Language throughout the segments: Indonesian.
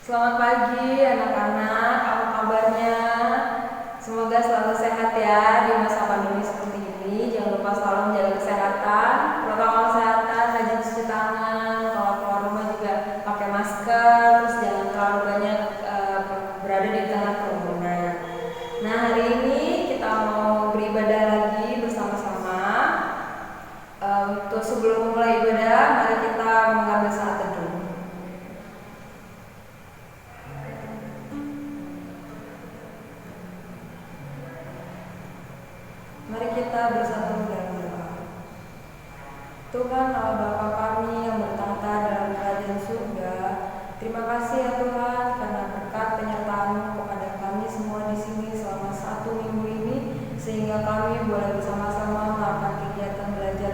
Selamat pagi anak-anak, apa kabarnya? Semoga selalu sehat ya di masa pandemi seperti ini. Jangan lupa selalu menjaga kesehatan, protokol kesehatan, rajin cuci tangan, kalau keluar rumah juga pakai masker, terus jangan terlalu banyak berada di tengah kerumunan. Nah, hari ini kita mau beribadah lagi bersama-sama. Untuk sebelum mulai ibadah, mari kita mengambil saat teduh. Mari kita bersatu dalam doa. Tuhan Allah Bapa kami yang bertahta dalam kerajaan surga, terima kasih ya Tuhan karena berkat penyertaan-Mu kepada kami semua di sini selama 1 minggu ini, sehingga kami boleh bersama-sama melakukan kegiatan belajar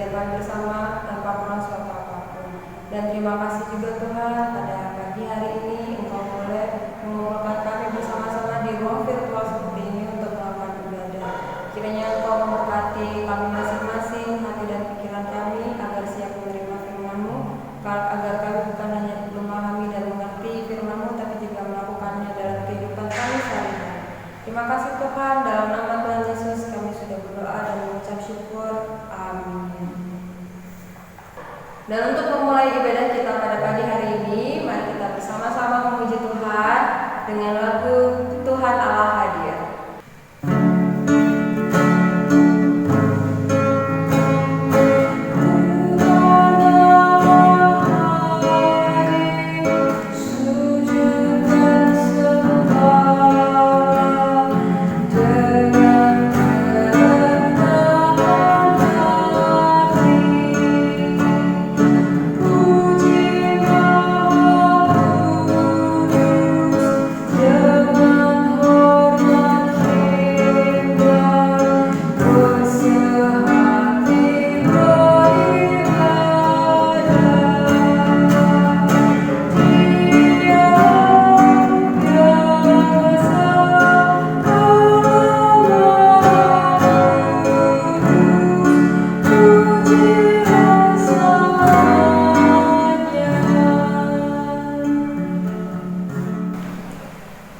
kami bersama tanpa kurang suatu apapun. Dan terima kasih juga Tuhan pada pagi hari ini Engkau boleh mengumpulkan kami bersama-sama di ruang virtual seperti ini untuk melakukan ibadah. Kiranya Engkau memberkati kami masing-masing, hati dan pikiran kami agar siap menerima firman-Mu, agar kami bukan hanya memahami dan mengerti firman-Mu, tapi juga melakukannya dalam kehidupan kami sehari-hari. Terima kasih Tuhan, dalam nama Tuhan Yesus kami sudah berdoa dan mengucap syukur. Amin. Dan untuk memulai ibadah kita pada pagi hari ini, mari kita bersama-sama memuji Tuhan dengan lagu Tuhan Allah Hadir.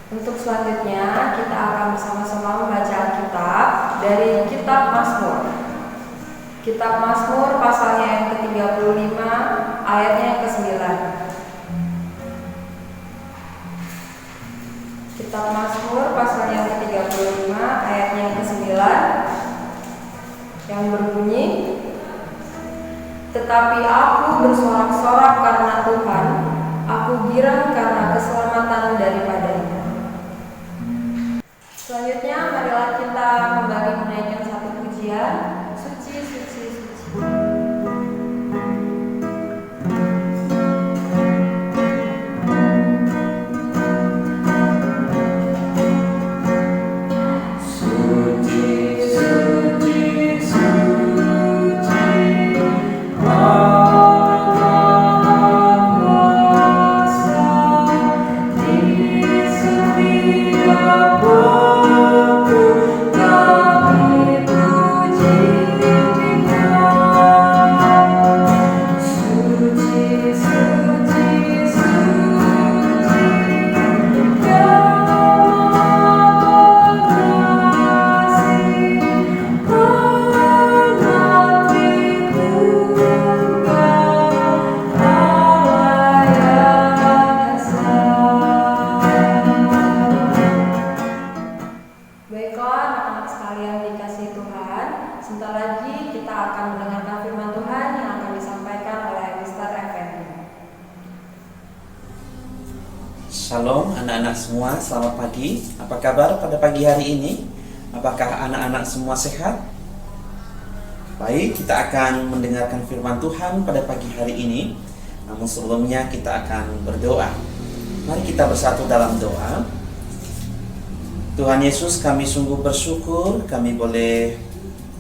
Untuk selanjutnya kita akan bersama-sama membaca Alkitab dari Kitab Mazmur. Kitab Mazmur pasalnya yang ke-35 ayatnya yang ke-9. Kitab Mazmur pasalnya yang ke-35 ayatnya yang ke-9 yang berbunyi, "Tetapi aku bersorak-sorak karena Tuhan, aku girang karena keselamatan daripadanya." Selanjutnya marilah kita kembali menaikkan satu pujian, Suci, Suci, Suci. Shalom anak-anak semua, selamat pagi. Apa kabar pada pagi hari ini? Apakah anak-anak semua sehat? Baik, kita akan mendengarkan firman Tuhan pada pagi hari ini. Namun sebelumnya kita akan berdoa. Mari kita bersatu dalam doa. Tuhan Yesus, kami sungguh bersyukur kami boleh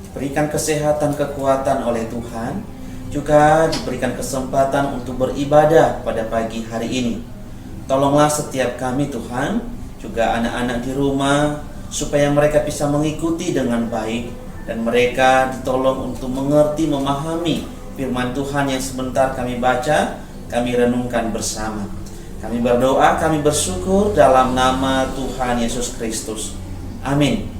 diberikan kesehatan, kekuatan oleh Tuhan, juga diberikan kesempatan untuk beribadah pada pagi hari ini. Tolonglah setiap kami Tuhan, juga anak-anak di rumah, supaya mereka bisa mengikuti dengan baik, dan mereka ditolong untuk mengerti, memahami firman Tuhan yang sebentar kami baca, kami renungkan bersama. Kami berdoa, kami bersyukur dalam nama Tuhan Yesus Kristus. Amin.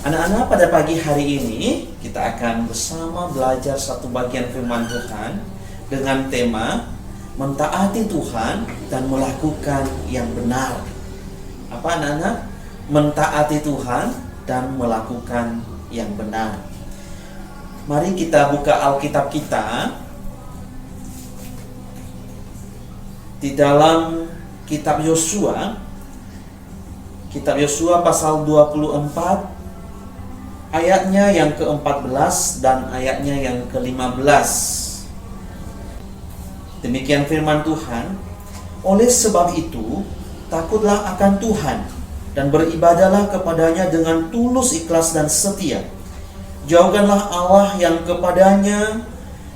Anak-anak, pada pagi hari ini kita akan bersama belajar satu bagian firman Tuhan dengan tema mentaati Tuhan dan melakukan yang benar. Apa anak-anak? Mentaati Tuhan dan melakukan yang benar. Mari kita buka Alkitab kita di dalam kitab Yosua. Kitab Yosua pasal 24 ayatnya yang ke-14 dan ayatnya yang ke-15. Demikian firman Tuhan. Oleh sebab itu, takutlah akan Tuhan dan beribadahlah kepadanya dengan tulus, ikhlas, dan setia. Jauhkanlah Allah yang kepadanya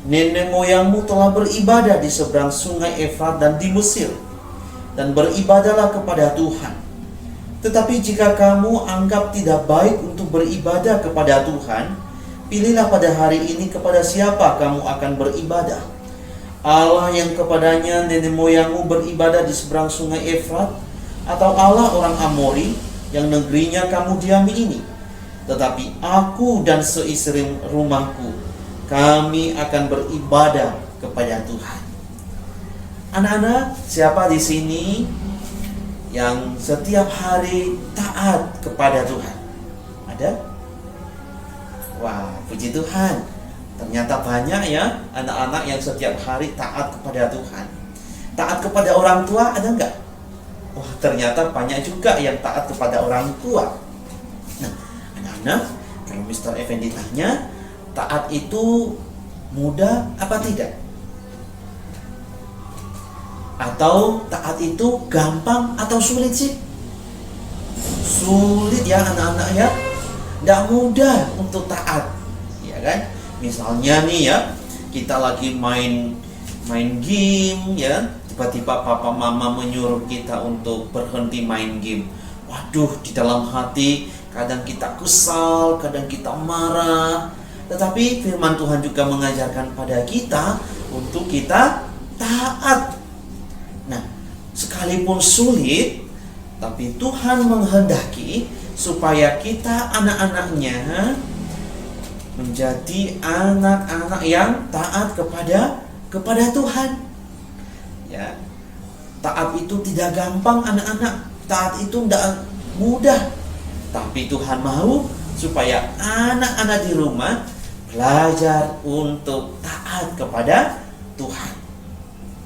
nenek moyangmu telah beribadah di seberang sungai Efrat dan di Mesir, dan beribadahlah kepada Tuhan. Tetapi jika kamu anggap tidak baik untuk beribadah kepada Tuhan, pilihlah pada hari ini kepada siapa kamu akan beribadah. Allah yang kepadanya nenek moyangmu beribadah di seberang sungai Efrat, atau Allah orang Amori yang negerinya kamu diami ini. Tetapi aku dan seistri rumahku, kami akan beribadah kepada Tuhan. Anak-anak, siapa di sini yang setiap hari taat kepada Tuhan? Ada? Wah, puji Tuhan. Ternyata banyak ya anak-anak yang setiap hari taat kepada Tuhan. Taat kepada orang tua ada enggak? Wah, ternyata banyak juga yang taat kepada orang tua. Nah, anak-anak, kalau Mr. Effendi tanya, taat itu mudah apa tidak? Atau taat itu gampang atau sulit sih? Sulit ya anak-anak ya. Tidak mudah untuk taat, ya kan? Misalnya nih ya, kita lagi main game ya, tiba-tiba papa mama menyuruh kita untuk berhenti main game. Waduh, di dalam hati kadang kita kesal, kadang kita marah. Tetapi firman Tuhan juga mengajarkan pada kita untuk kita taat. Nah, sekalipun sulit, tapi Tuhan menghendaki supaya kita anak-anaknya menjadi anak-anak yang taat kepada Tuhan. Ya, taat itu tidak gampang anak-anak. Taat itu tidak mudah. Tapi Tuhan mau supaya anak-anak di rumah belajar untuk taat kepada Tuhan.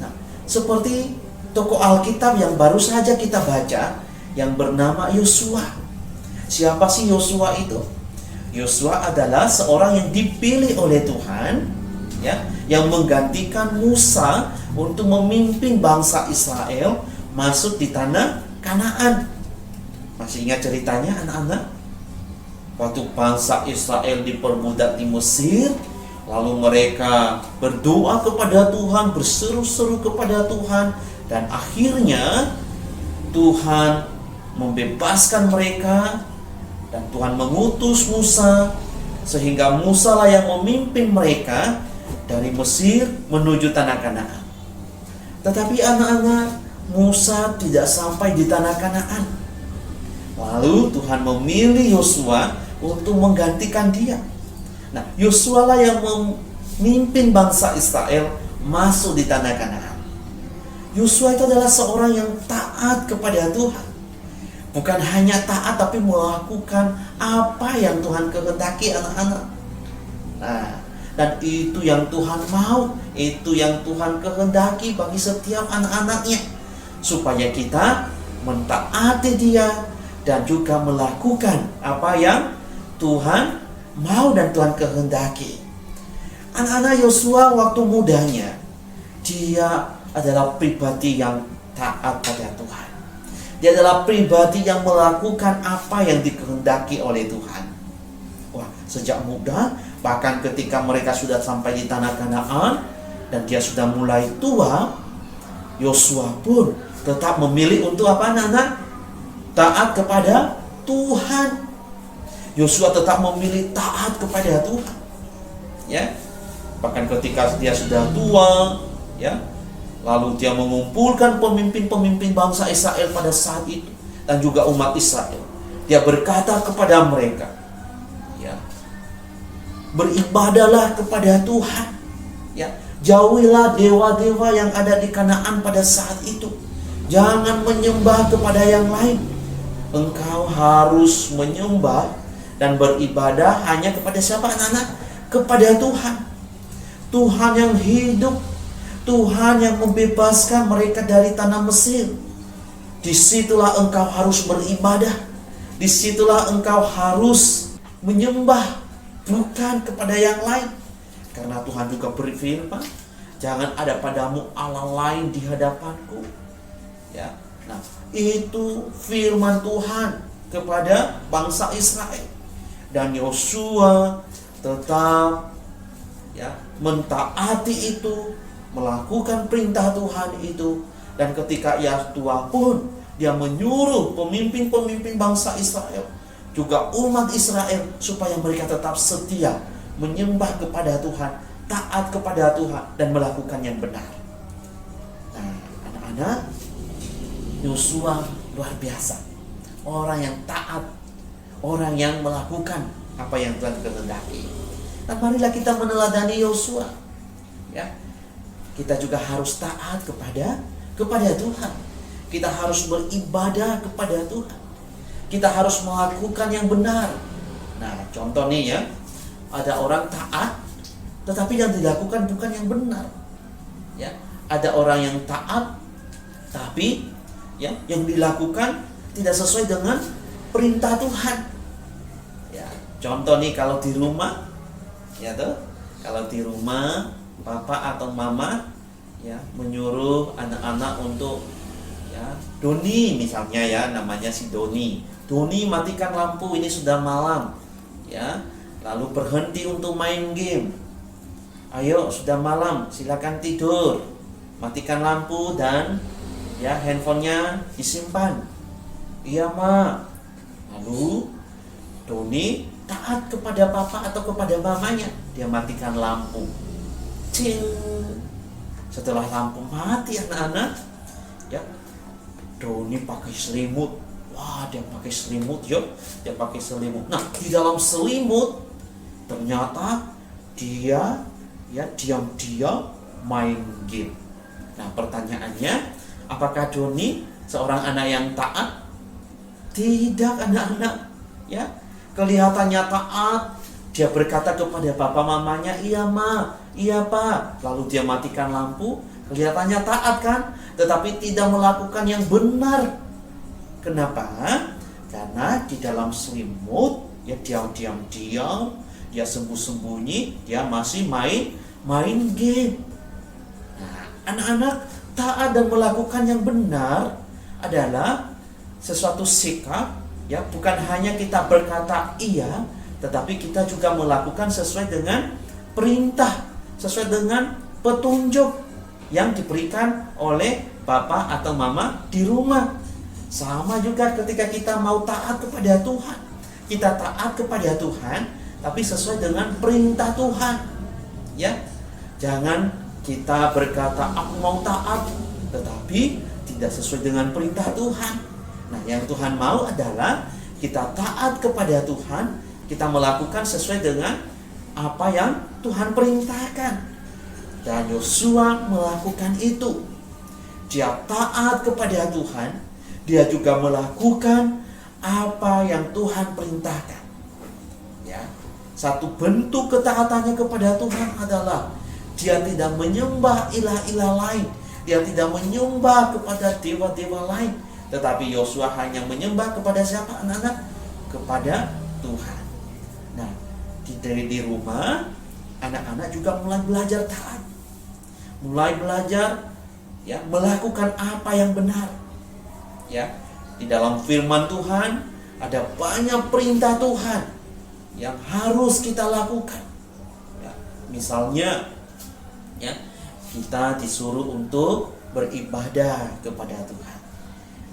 Nah, seperti tokoh Alkitab yang baru saja kita baca yang bernama Yosua. Siapa sih Yosua itu? Yosua adalah seorang yang dipilih oleh Tuhan, ya, yang menggantikan Musa untuk memimpin bangsa Israel masuk di tanah Kanaan. Masih ingat ceritanya anak-anak? Waktu bangsa Israel diperbudak di Mesir, lalu mereka berdoa kepada Tuhan, berseru-seru kepada Tuhan, dan akhirnya Tuhan membebaskan mereka, dan Tuhan mengutus Musa, sehingga Musa lah yang memimpin mereka dari Mesir menuju tanah Kanaan. Tetapi anak-anak, Musa tidak sampai di tanah Kanaan. Lalu Tuhan memilih Yosua untuk menggantikan dia. Nah, Yosua lah yang memimpin bangsa Israel masuk di tanah Kanaan. Yosua itu adalah seorang yang taat kepada Tuhan. Bukan hanya taat, tapi melakukan apa yang Tuhan kehendaki anak-anak. Nah, dan itu yang Tuhan mau, itu yang Tuhan kehendaki bagi setiap anak-anaknya, supaya kita mentaati Dia dan juga melakukan apa yang Tuhan mau dan Tuhan kehendaki. Anak-anak Yosua waktu mudanya, dia adalah pribadi yang taat pada Tuhan. Dia adalah pribadi yang melakukan apa yang dikehendaki oleh Tuhan. Wah, sejak muda, bahkan ketika mereka sudah sampai di tanah Kanaan dan dia sudah mulai tua, Yosua pun tetap memilih untuk apa anak-anak? Taat kepada Tuhan. Yosua tetap memilih taat kepada Tuhan. Ya. Bahkan ketika dia sudah tua, ya, Lalu dia mengumpulkan pemimpin-pemimpin bangsa Israel pada saat itu dan juga umat Israel. Dia berkata kepada mereka, ya, beribadahlah kepada Tuhan, ya, jauhilah dewa-dewa yang ada di Kanaan pada saat itu. Jangan menyembah kepada yang lain. Engkau harus menyembah dan beribadah hanya kepada siapa, anak-anak? Kepada Tuhan. Tuhan yang hidup, Tuhan yang membebaskan mereka dari tanah Mesir. Disitulah engkau harus beribadah. Disitulah engkau harus menyembah, bukan kepada yang lain. Karena Tuhan juga berfirman, jangan ada padamu Allah lain di hadapanku. Ya, nah itu firman Tuhan kepada bangsa Israel. Dan Yosua tetap, ya, mentaati itu, melakukan perintah Tuhan itu. Dan ketika Yahtua pun dia menyuruh pemimpin-pemimpin bangsa Israel, juga umat Israel, supaya mereka tetap setia menyembah kepada Tuhan, taat kepada Tuhan, dan melakukan yang benar. Nah, anak-anak, Yosua luar biasa. Orang yang taat, orang yang melakukan apa yang Tuhan kehendaki. Nah, marilah kita meneladani Yosua. Ya, kita juga harus taat kepada Tuhan. Kita harus beribadah kepada Tuhan. Kita harus melakukan yang benar. Nah, contoh nih ya, ada orang taat, tetapi yang dilakukan bukan yang benar. Ya, ada orang yang taat, tapi ya, yang dilakukan tidak sesuai dengan perintah Tuhan. Ya, contoh nih kalau di rumah, ya tuh, kalau di rumah papa atau mama, ya, menyuruh anak-anak untuk, ya, Doni misalnya, ya, namanya si Doni, matikan lampu, ini sudah malam, ya, lalu berhenti untuk main game. Ayo, sudah malam, silakan tidur, matikan lampu dan, ya, handphonenya disimpan. Iya, Ma. Lalu Doni taat kepada papa atau kepada mamanya, dia matikan lampu. Cing. Setelah lampu mati, anak-anak, ya, Doni pakai selimut. Wah, dia pakai selimut, yuk, dia pakai selimut. Nah, di dalam selimut ternyata dia, ya, diam-diam main game. Nah, pertanyaannya, apakah Doni seorang anak yang taat? Tidak, anak-anak, ya. Kelihatannya taat. Dia berkata kepada papa mamanya, iya, Ma, iya, Pak. Lalu dia matikan lampu. Kelihatannya taat kan? Tetapi tidak melakukan yang benar. Kenapa? Karena di dalam selimut, ya, diam-diam, dia sembunyi, dia masih main game. Nah, anak-anak, taat dan melakukan yang benar adalah sesuatu sikap, ya, bukan hanya kita berkata iya, tetapi kita juga melakukan sesuai dengan perintah, sesuai dengan petunjuk yang diberikan oleh papa atau mama di rumah. Sama juga ketika kita mau taat kepada Tuhan. Kita taat kepada Tuhan, tapi sesuai dengan perintah Tuhan. Ya, jangan kita berkata aku mau taat, tetapi tidak sesuai dengan perintah Tuhan. Nah, yang Tuhan mau adalah kita taat kepada Tuhan, kita melakukan sesuai dengan apa yang Tuhan perintahkan. Dan Yosua melakukan itu. Dia taat kepada Tuhan, dia juga melakukan apa yang Tuhan perintahkan. Ya, satu bentuk ketaatannya kepada Tuhan adalah dia tidak menyembah ilah-ilah lain, dia tidak menyembah kepada dewa-dewa lain, tetapi Yosua hanya menyembah kepada siapa, anak-anak? Kepada Tuhan. Nah, di rumah, anak-anak juga mulai belajar taat, mulai belajar, ya, melakukan apa yang benar. Ya, di dalam firman Tuhan ada banyak perintah Tuhan yang harus kita lakukan. Ya, misalnya, ya, kita disuruh untuk beribadah kepada Tuhan.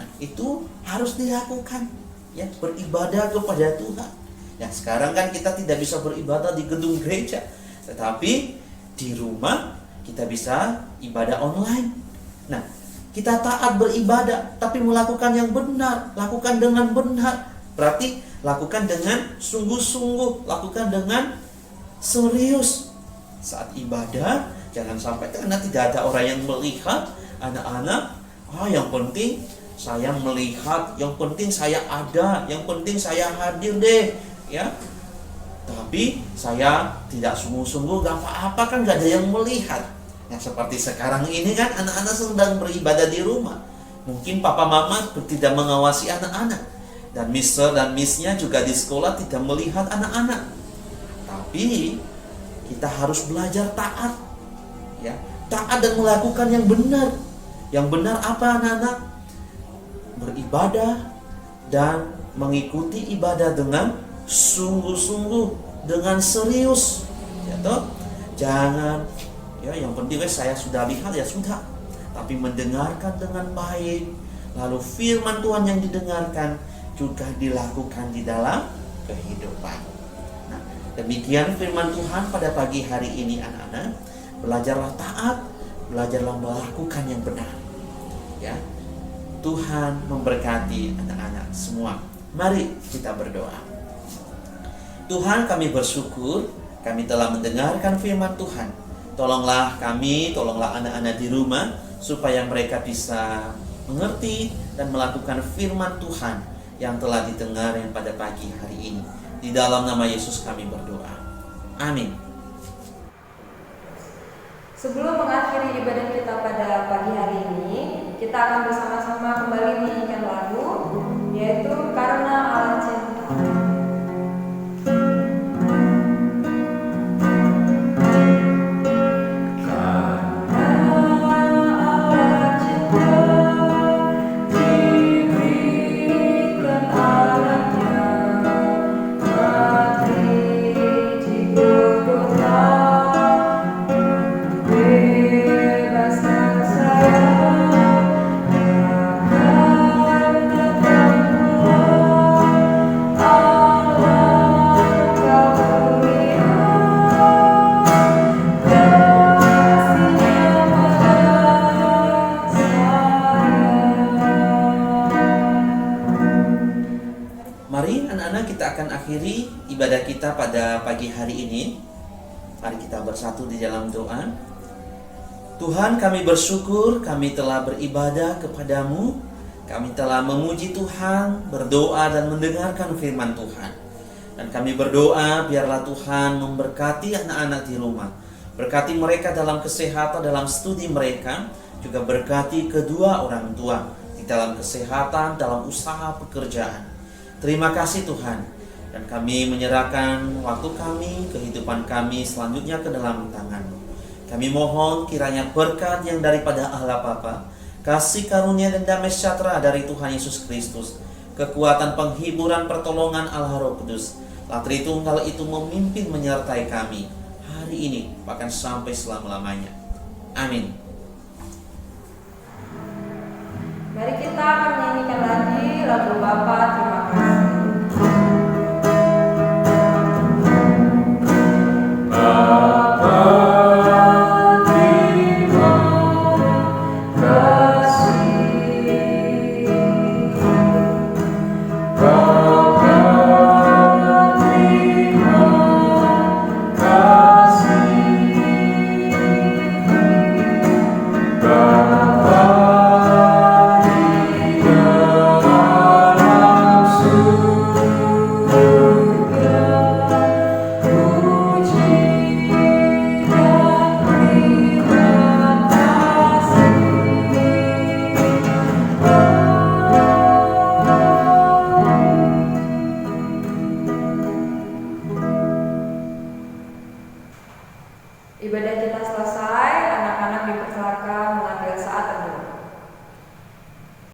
Nah, itu harus dilakukan, ya, beribadah kepada Tuhan. Ya, sekarang kan kita tidak bisa beribadah di gedung gereja, tetapi di rumah kita bisa ibadah online. Nah, kita taat beribadah, tapi melakukan yang benar, lakukan dengan benar. Berarti lakukan dengan sungguh-sungguh, lakukan dengan serius. Saat ibadah, jangan sampai karena tidak ada orang yang melihat anak-anak, yang penting saya melihat, yang penting saya ada, yang penting saya hadir deh, ya. Tapi saya tidak sungguh-sungguh, gak apa-apa kan, gak ada yang melihat. Nah, seperti sekarang ini kan anak-anak sedang beribadah di rumah. Mungkin papa mama tidak mengawasi anak-anak, dan mister dan missnya juga di sekolah tidak melihat anak-anak. Tapi kita harus belajar taat, ya, taat dan melakukan yang benar. Yang benar apa, anak-anak? Beribadah dan mengikuti ibadah dengan sungguh-sungguh, dengan serius, ya toh? Jangan, ya, yang penting saya sudah lihat, ya sudah, tapi mendengarkan dengan baik, lalu firman Tuhan yang didengarkan juga dilakukan di dalam kehidupan. Nah, demikian firman Tuhan pada pagi hari ini, anak-anak. Belajarlah taat, belajarlah melakukan yang benar, ya. Tuhan memberkati anak-anak semua. Mari kita berdoa. Tuhan, kami bersyukur kami telah mendengarkan firman Tuhan. Tolonglah kami, tolonglah anak-anak di rumah, supaya mereka bisa mengerti dan melakukan firman Tuhan yang telah didengar pada pagi hari ini. Di dalam nama Yesus kami berdoa. Amin. Sebelum mengakhiri ibadah kita pada pagi hari ini, kita akan bersama-sama kembali menyanyikan lagu, yaitu Karena Allah Cinta. Akhiri ibadah kita pada pagi hari ini. Mari kita bersatu di dalam doa. Tuhan, kami bersyukur kami telah beribadah kepadamu. Kami telah memuji Tuhan, berdoa dan mendengarkan firman Tuhan. Dan kami berdoa biarlah Tuhan memberkati anak-anak di rumah. Berkati mereka dalam kesehatan, dalam studi mereka. Juga berkati kedua orang tua di dalam kesehatan, dalam usaha pekerjaan. Terima kasih Tuhan. Dan kami menyerahkan waktu kami, kehidupan kami selanjutnya ke dalam tangan-Mu. Kami mohon kiranya berkat yang daripada Allah Bapa, kasih karunia dan damai sejahtera dari Tuhan Yesus Kristus, kekuatan penghiburan pertolongan Allah Roh Kudus, Tritunggal itu memimpin menyertai kami hari ini bahkan sampai selama-lamanya. Amin. Mari kita akan menyanyikan lagi lagu Bapa Terima Kasih. Ibadah